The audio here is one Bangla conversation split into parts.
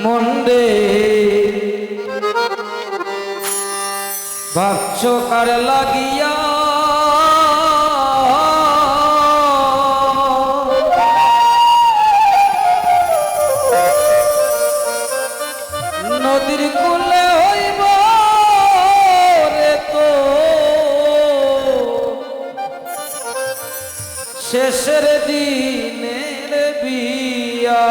মন্ডে ভাবছ কার লাগিয়া নদীর কূলে হইব রে তো শেষের দিনের বিয়া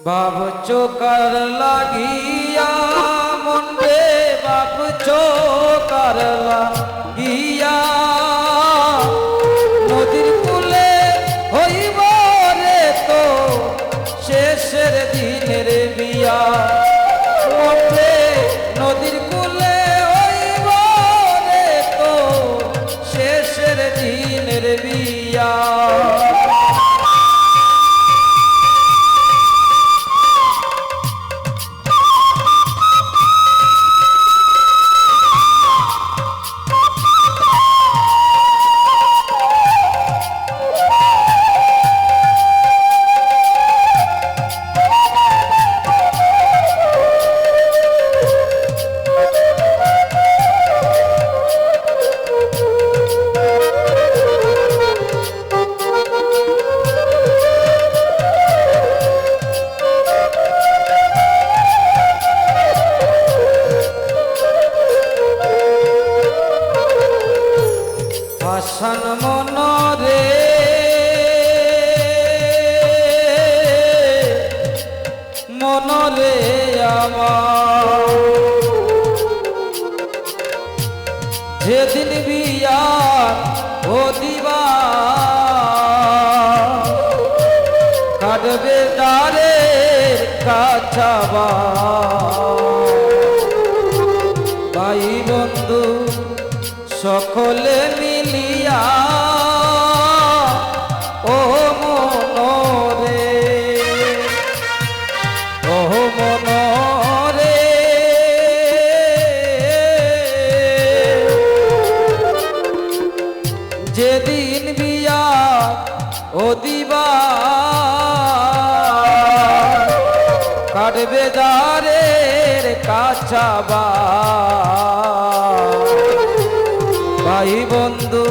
ভাবছো কার লাগিয়া মন্ডে ভাবছো কার লাগিয়া নদীর কূলে হইব রে তো শেষের দিনের বিয়া মন্ডে নদীর কূলে হইব রে তো শেষের দিনের বিয়া আসান মনরে মনরে আমার যেদিন বিয়া ও দিবা কাটবে দ্বারের কাছাবা ভাই বন্ধু সকলে মিলিয়া ও মনরে ও মনরে যেদিন বিয়া ও দিবা কাটবে দ্বারের কাছাবা ভাই বন্ধু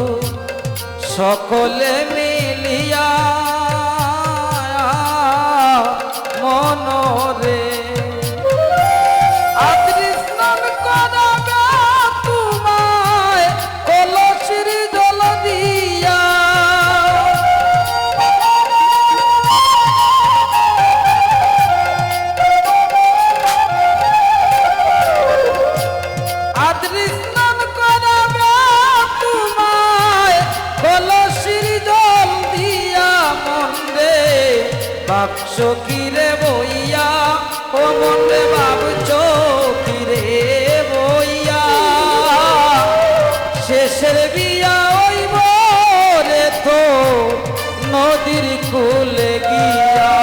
সকলে মিলিয়া মনরে আতৃষ্ণান করাবে তোমায় কলসির জল দিয়া আতৃষ্ণান করাবে কলসির জল দিয়া মন্ডে ভাবছ কিরে বইয়া ও মন্ডে ভাবছ কিরে বইয়া শেষের বিয়া হইব রে তো নদীর কূলে গিয়া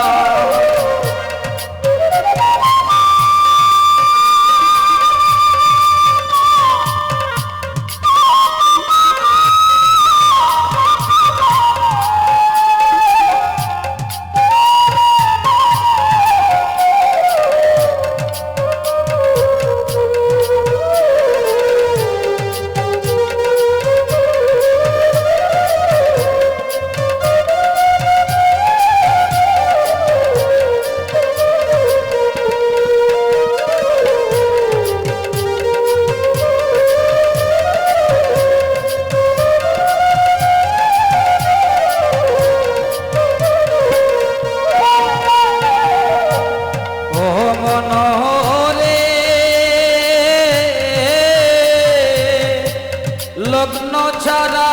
লগ্ন ছাড়া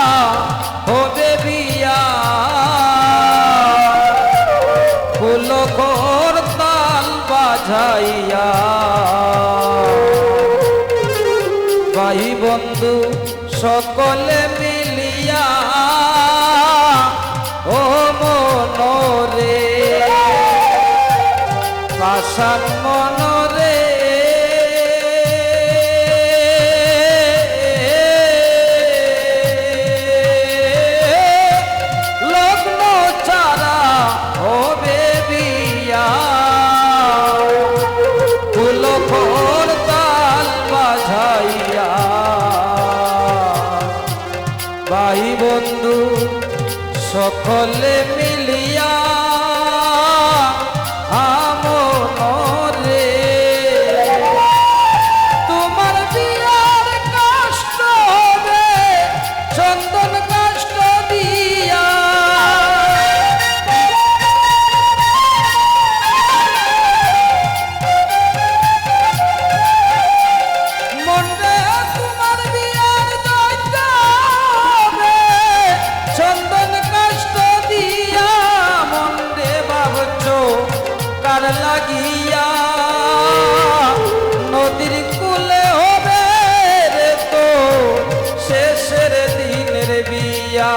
হবে বিয়া ফুল করতাল বাজাইয়া ভাই বন্ধু সকলে মিলিয়া ও মনরে পাষাণ মনরে সকলে মিলিয়া আমনরে তোমার বিয়ার কষ্ট হবে চন্দন কষ্ট দিয়া মনে তোমার বিয়ার দৈত্য হবে চন্দন কষ্ট দিয়া মনে ভাবছো কার লাগিয়া নদীর কূলে হবে রে তো শেষের দিনের বিয়া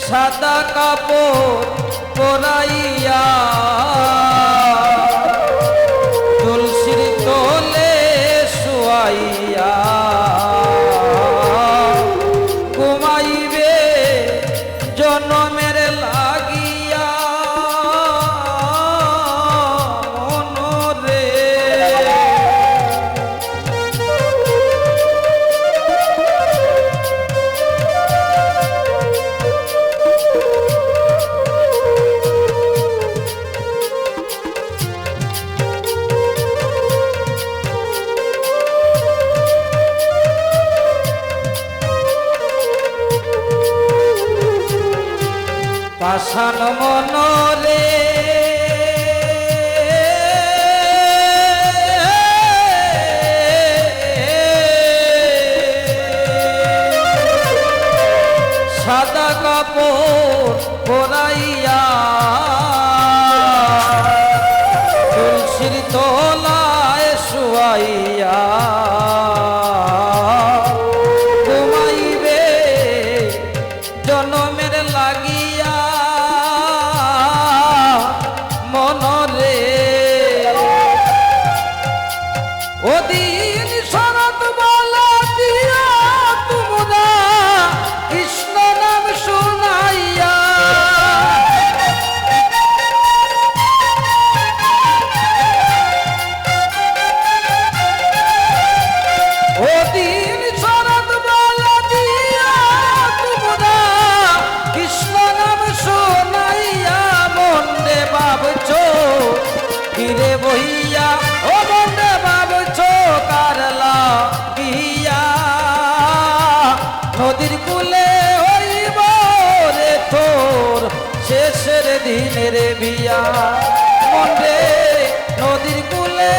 সাদা কাপড় পরাইয়া তুলসীর তলে শুয়াইয়া ঘুমাইবে জনমের লাগিয়া মনরে পাষাণ মনরে সাদা কাপড় পরাইয়া তুলসীর তলায় শুয়াইয়া ঘুমাইবে জনমের লাগিয়া মনরে ওদিন শরৎ বলা দিয়া তোমরা কৃষ্ণ নাম শুনাইয়া ওদিন শরৎ বলা দিয়া তোমরা কৃষ্ণ নাম শুনাইয়া মনে ভাবছো ফিরে বইয়া ও মনে ভাবছো কারলা গিয়া নদীর কূলে হইব রে তোর শেষের দিনের বিয়া মনে নদীর কূলে